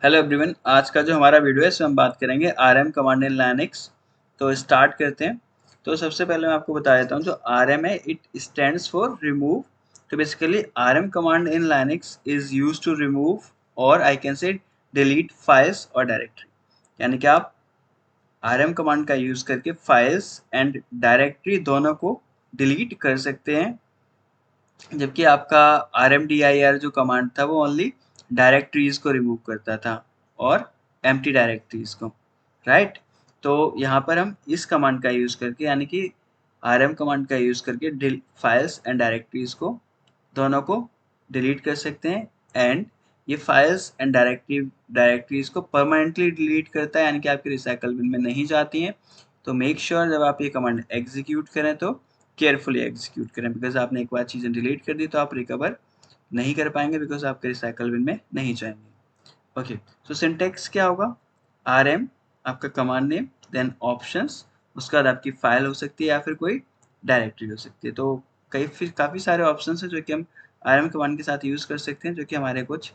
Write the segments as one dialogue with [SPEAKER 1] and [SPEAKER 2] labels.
[SPEAKER 1] Hello everyone, आज का जो हमारा वीडियो है इसमें हम बात करेंगे आरएम कमांड इन लाइनक्स। तो स्टार्ट करते हैं। तो सबसे पहले मैं आपको बता देता हूँ जो आरएम है इट स्टैंड्स फॉर रिमूव। तो basically RM command in Linux is use to remove और I can say delete files और डायरेक्टरी। यानी कि आप आरएम कमांड का यूज करके फाइल्स एंड डायरेक्टरी दोनों को डिलीट कर सकते हैं, जबकि आपका RMDIR जो कमांड था वो ओनली डायरेक्टरीज को रिमूव करता था और एम्प्टी डायरेक्टरीज को, राइट। तो यहाँ पर हम इस कमांड का यूज़ करके यानी कि RM कमांड का यूज़ करके फाइल्स एंड डायरेक्टरीज को दोनों को डिलीट कर सकते हैं। एंड ये फाइल्स एंड डायरेक्टरीज को परमानेंटली डिलीट करता है, यानी कि आपके रिसाइकल बिन में नहीं जाती हैं। तो मेक श्योर जब आप ये कमांड एग्जीक्यूट करें तो केयरफुली एग्जीक्यूट करें, बिकॉज आपने एक बार चीज़ें डिलीट कर दी तो आप रिकवर नहीं कर पाएंगे, बिकॉज आपके रिसाइकल बिन में नहीं जाएंगे। ओके, सो सिंटेक्स क्या होगा? RM आपका कमांड नेम, देन ऑप्शंस, उसके बाद आपकी फाइल हो सकती है या फिर कोई डायरेक्टरी हो सकती है। तो काफ़ी सारे ऑप्शंस हैं जो कि हम RM कमांड के साथ यूज़ कर सकते हैं, जो कि हमारे कुछ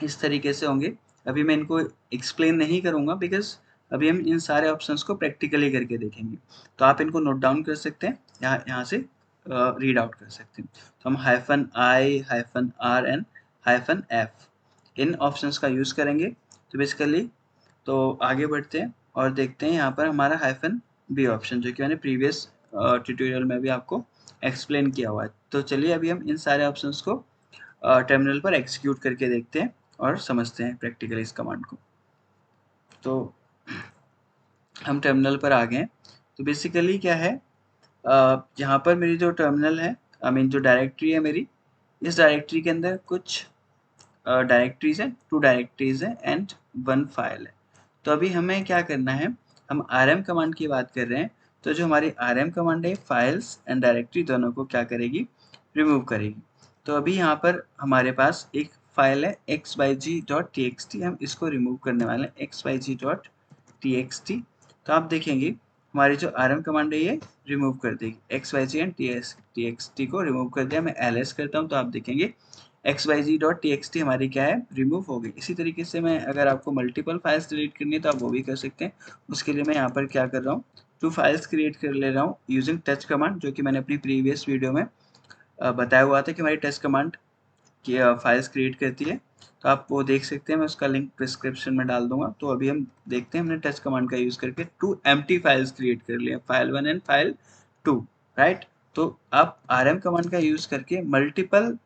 [SPEAKER 1] इस तरीके से होंगे। अभी मैं इनको एक्सप्लेन नहीं करूँगा बिकॉज अभी हम इन सारे ऑप्शंस को प्रैक्टिकली करके देखेंगे। तो आप इनको नोट डाउन कर सकते हैं, यहाँ से रीड आउट कर सकते हैं। तो हम -I -R and -F in options का यूज़ करेंगे। तो बेसिकली तो आगे बढ़ते हैं और देखते हैं यहाँ पर हमारा -B ऑप्शन, जो कि मैंने प्रीवियस ट्यूटोरियल में भी आपको एक्सप्लेन किया हुआ है। तो चलिए अभी हम इन सारे ऑप्शंस को टर्मिनल पर एग्जीक्यूट करके देखते हैं और समझते हैं प्रैक्टिकली इस कमांड को। तो हम टर्मिनल पर आ गए हैं। तो बेसिकली क्या है, यहाँ पर मेरी जो टर्मिनल है, आई मीन जो डायरेक्टरी है मेरी, इस डायरेक्टरी के अंदर कुछ डायरेक्टरीज हैं, 2 डायरेक्टरीज हैं एंड 1 फाइल है। तो अभी हमें क्या करना है, हम RM कमांड की बात कर रहे हैं। तो जो हमारी RM कमांड है फाइल्स एंड डायरेक्टरी दोनों को क्या करेगी, रिमूव करेगी। तो अभी यहाँ पर हमारे पास एक फाइल है xyg.txt, हम इसको रिमूव करने वाले हैं xyg.txt। तो आप देखेंगे हमारी जो RM कमांड है ये रिमूव कर देगी xyg एंड txt को रिमूव कर दिया। मैं ls करता हूँ तो आप देखेंगे xyg.txt हमारी क्या है, रिमूव हो गई। इसी तरीके से मैं अगर आपको मल्टीपल फाइल्स डिलीट करनी है तो आप वो भी कर सकते हैं। उसके लिए मैं यहाँ पर क्या कर रहा हूँ, 2 फाइल्स क्रिएट कर ले रहा हूँ यूजिंग टेस्ट कमांड, जो कि मैंने अपनी प्रीवियस वीडियो में बताया हुआ था कि हमारी टेस्ट कमांड की फाइल्स क्रिएट करती है। तो आप वो देख सकते हैं, मैं उसका लिंक डिस्क्रिप्शन में डाल दूंगा। तो अभी हम देखते हैं, हमने टेस्ट कमांड का यूज़ करके 2 एम्प्टी फाइल्स क्रिएट कर लिए, फाइल 1 एंड फाइल 2, राइट। तो आप RM कमांड का यूज़ करके मल्टीपल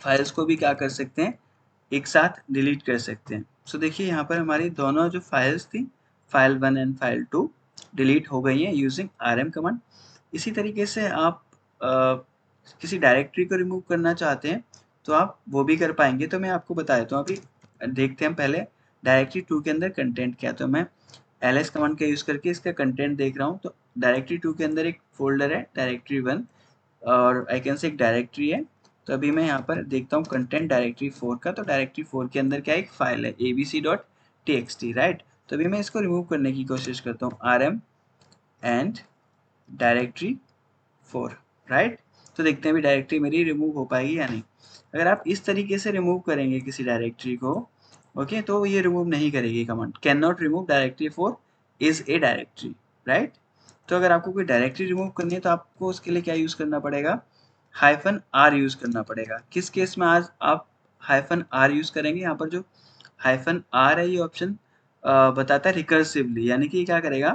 [SPEAKER 1] फाइल्स को भी क्या कर सकते हैं, एक साथ डिलीट कर सकते हैं। सो देखिए यहाँ पर हमारी दोनों जो फाइल्स थी, फाइल 1 एंड फाइल 2, डिलीट हो गई हैं यूजिंग RM कमांड। इसी तरीके से आप किसी डायरेक्टरी को रिमूव करना चाहते हैं तो आप वो भी कर पाएंगे। तो मैं आपको बता देता हूँ, अभी देखते हैं पहले डायरेक्टरी 2 के अंदर कंटेंट क्या है। तो मैं ls कमांड का यूज़ करके इसका कंटेंट देख रहा हूँ। तो डायरेक्टरी 2 के अंदर एक फोल्डर है डायरेक्टरी 1 और आई कैन से एक डायरेक्टरी है। तो अभी मैं यहाँ पर देखता हूँ कंटेंट डायरेक्टरी 4 का। तो डायरेक्टरी 4 के अंदर क्या एक फाइल है abc.txt, राइट। तो अभी मैं इसको रिमूव करने की कोशिश करता हूँ, rm एंड डायरेक्टरी 4, राइट। तो देखते हैं अभी डायरेक्टरी मेरी रिमूव हो पाएगी या नहीं। अगर आप इस तरीके से रिमूव करेंगे किसी डायरेक्टरी को, ओके, तो ये रिमूव नहीं करेगी command. Can not remove directory 4 is a directory, right. तो अगर आपको कोई डायरेक्टरी रिमूव करनी है तो आपको उसके लिए क्या यूज़ करना पड़ेगा, -r यूज़ करना पड़ेगा। किस केस में आज आप -r यूज़ करेंगे, यहाँ पर जो -r है ये ऑप्शन बताता है रिकर्सिवली, यानी कि क्या करेगा,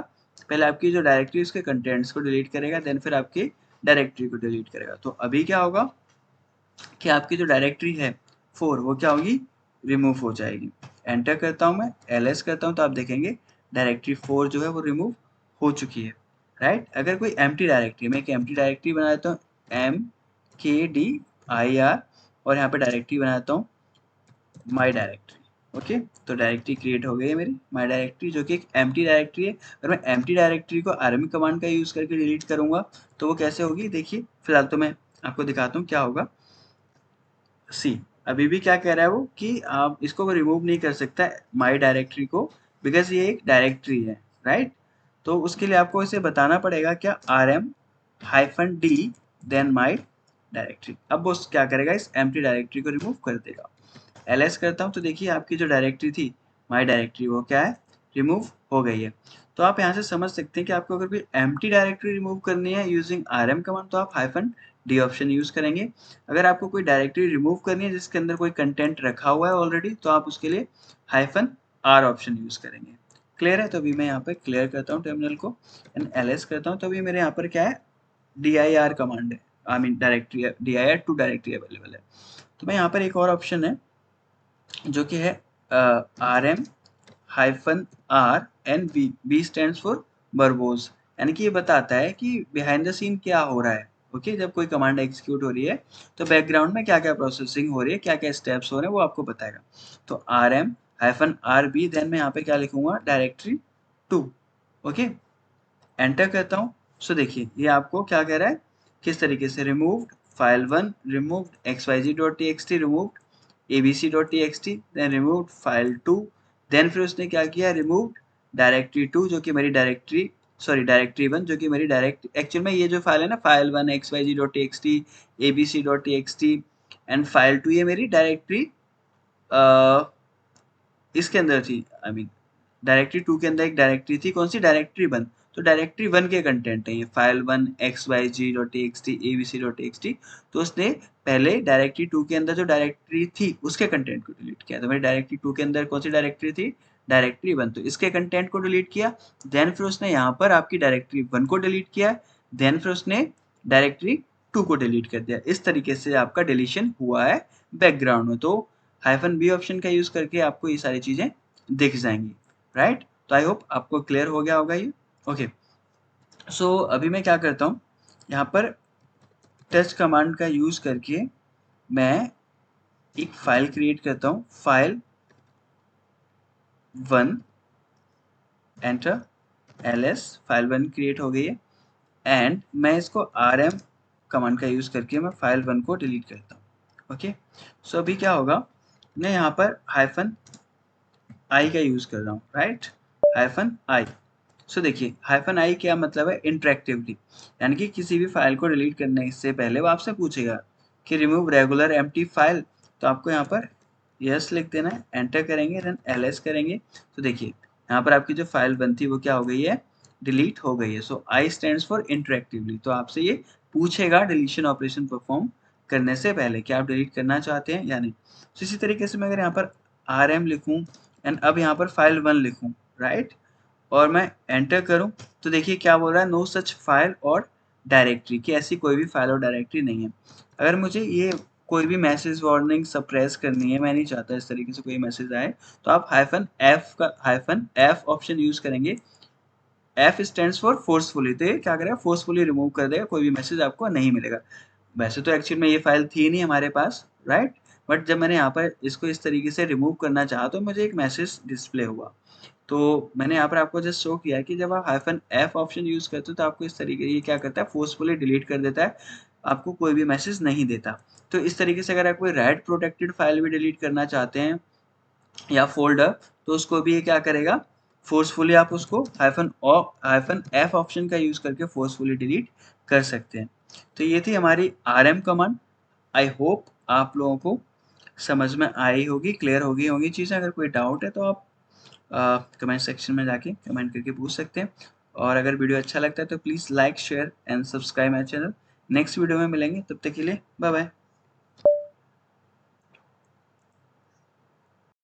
[SPEAKER 1] पहले आपकी जो डायरेक्टरी है उसके कंटेंट्स को डिलीट करेगा, देन फिर आपकी डायरेक्टरी को डिलीट करेगा। तो अभी क्या होगा कि आपकी जो डायरेक्टरी है 4 वो क्या होगी, रिमूव हो जाएगी। एंटर करता हूँ मैं, ls करता हूँ तो आप देखेंगे डायरेक्टरी 4 जो है वो रिमूव हो चुकी है, राइट। अगर कोई एम्प्टी डायरेक्टरी, मैं एक एम्प्टी डायरेक्टरी बना देता हूँ mkdir और यहाँ पे डायरेक्टरी बनाता हूँ माई डायरेक्टरी, ओके। तो डायरेक्टरी क्रिएट हो गई है मेरी माई डायरेक्टरी, जो कि एक एम्प्टी डायरेक्टरी है। अगर मैं एम्प्टी डायरेक्टरी को आरएम कमांड का यूज़ करके डिलीट करूँगा तो वो कैसे होगी, देखिए फिलहाल तो मैं आपको दिखाता हूँ क्या होगा। सी अभी भी क्या कह रहा है वो कि आप इसको रिमूव नहीं कर सकता माई डायरेक्टरी को, बिकॉज ये एक डायरेक्टरी है, राइट। तो उसके लिए आपको इसे बताना पड़ेगा क्या, RM-D देन माई डायरेक्टरी। अब वो क्या करेगा, इस एम्प्टी डायरेक्टरी को रिमूव कर देगा। ls करता हूँ तो देखिए आपकी जो डायरेक्टरी थी माई डायरेक्टरी वो क्या है, रिमूव हो गई है। तो आप यहाँ से समझ सकते हैं कि आपको अगर कोई एम्प्टी डायरेक्टरी रिमूव करनी है यूजिंग rm कमांड तो आप -d ऑप्शन यूज करेंगे। अगर आपको कोई डायरेक्टरी रिमूव करनी है जिसके अंदर कोई कंटेंट रखा हुआ है ऑलरेडी तो आप उसके लिए -r ऑप्शन यूज करेंगे। क्लियर है? तो अभी मैं यहाँ पे क्लियर करता हूँ टर्मिनल को एंड ls करता हूँ तो अभी मेरे यहाँ पर क्या है, dir कमांड है, I mean directory dir to directory available है। तो मैं यहाँ पर एक और ऑप्शन है जो कि है rm -r and b stands for verbose, यानी कि ये बताता है कि बिहाइंड द सीन क्या हो रहा है। ओके, जब कोई कमांड एग्जीक्यूट हो रही है तो बैकग्राउंड में क्या क्या प्रोसेसिंग हो रही है, क्या क्या स्टेप्स हो रहे हैं वो आपको बताएगा। तो rm-rb देन मैं यहाँ पे क्या लिखूंगा, डायरेक्टरी 2। ओके, एंटर करता हूँ। सो देखिए ये आपको क्या कह रहा है, किस तरीके से removed file1, removed xyz.txt, removed abc.txt, then removed file2, then फिर उसने क्या किया, रिमूव्ड डायरेक्टरी 2 जो कि मेरी डायरेक्टरी डायरेक्टरी 1 जो कि मेरी डायरेक्ट एक्चुअल में ये जो फाइल है ना file1 xyz.txt abc.txt and file2 ये मेरी डायरेक्टरी इसके अंदर थी, आई मीन डायरेक्टरी 2 के अंदर एक डायरेक्टरी थी, कौन सी, डायरेक्टरी 1। तो डायरेक्टरी 1 के कंटेंट है ये file1 xyz.txt abc.txt। तो उसने पहले डायरेक्टरी 2 के अंदर जो डायरेक्टरी थी उसके कंटेंट को डिलीट किया। तो मेरी डायरेक्टरी 2 के अंदर कौन सी डायरेक्टरी थी, डायरेक्टरी 1, तो इसके कंटेंट को डिलीट किया। देन फिर उसने यहाँ पर आपकी डायरेक्टरी 1 को डिलीट किया। देन फिर उसने डायरेक्टरी 2 को डिलीट कर दिया। इस तरीके से आपका डिलीशन हुआ है बैकग्राउंड में। तो -b ऑप्शन का यूज करके आपको ये सारी चीजें दिख जाएंगी, राइट। तो आई होप आपको क्लियर हो गया होगा ये। ओके, सो अभी मैं क्या करता हूँ, यहाँ पर टेस्ट कमांड का यूज करके मैं एक फाइल क्रिएट करता हूँ, file1, enter ls, file1 create हो गई है एंड मैं इसको rm कमांड का यूज करके मैं file1 को डिलीट करता हूँ। ओके, सो अभी क्या होगा, मैं यहाँ पर -i का यूज कर रहा हूँ, राइट, -i। सो देखिए -i क्या मतलब है, इंटरेक्टिवली, यानी कि किसी भी फाइल को डिलीट करने से पहले वो आपसे पूछेगा कि रिमूव रेगुलर एम्प्टी फाइल, तो आपको यहाँ पर यस लिख देना है, एंटर करेंगे, देन ls करेंगे। तो देखिए यहाँ पर आपकी जो फाइल 1 थी वो क्या हो गई है, डिलीट हो गई है। सो i स्टैंड्स फॉर इंटरेक्टिवली, तो आपसे ये पूछेगा डिलीशन ऑपरेशन परफॉर्म करने से पहले कि आप डिलीट करना चाहते हैं या नहीं। तो इसी तरीके से मैं अगर यहाँ पर rm लिखूँ एंड अब यहाँ पर file1 लिखूँ, राइट, और मैं एंटर करूं तो देखिए क्या बोल रहा है, नो सच फाइल और डायरेक्टरी, कि ऐसी कोई भी फाइल और डायरेक्टरी नहीं है। अगर मुझे ये कोई भी मैसेज वार्निंग सप्रेस करनी है, मैं नहीं चाहता इस तरीके से कोई मैसेज आए, तो आप -f ऑप्शन यूज करेंगे। f स्टैंड्स फॉर फोर्सफुली, तो ये क्या करेगा, फोर्सफुली रिमूव कर देगा, कोई भी मैसेज आपको नहीं मिलेगा। वैसे तो एक्चुअल में ये फाइल थी नहीं हमारे पास, राइट, बट जब मैंने यहाँ पर इसको इस तरीके से रिमूव करना चाहा तो मुझे एक मैसेज डिस्प्ले हुआ। तो मैंने यहाँ पर आपको जस्ट शो किया है कि जब आप -f ऑप्शन यूज करते हो तो आपको इस तरीके ये क्या करता है, फोर्सफुली डिलीट कर देता है, आपको कोई भी मैसेज नहीं देता। तो इस तरीके से अगर आप कोई राइट प्रोटेक्टेड फाइल भी डिलीट करना चाहते हैं या फोल्डर, तो उसको भी ये क्या करेगा, फोर्सफुली आप उसको -f ऑप्शन का यूज करके फोर्सफुली डिलीट कर सकते हैं। तो ये थी हमारी rm कमांड। आई होप आप लोगों को समझ में आई होगी, क्लियर होगी होंगी चीज़ें। अगर कोई डाउट है तो आप कमेंट सेक्शन में जाके कमेंट करके पूछ सकते हैं। और अगर वीडियो अच्छा लगता है तो please like share and subscribe my channel. Next video में मिलेंगे, तब तक के लिए बाय बाय।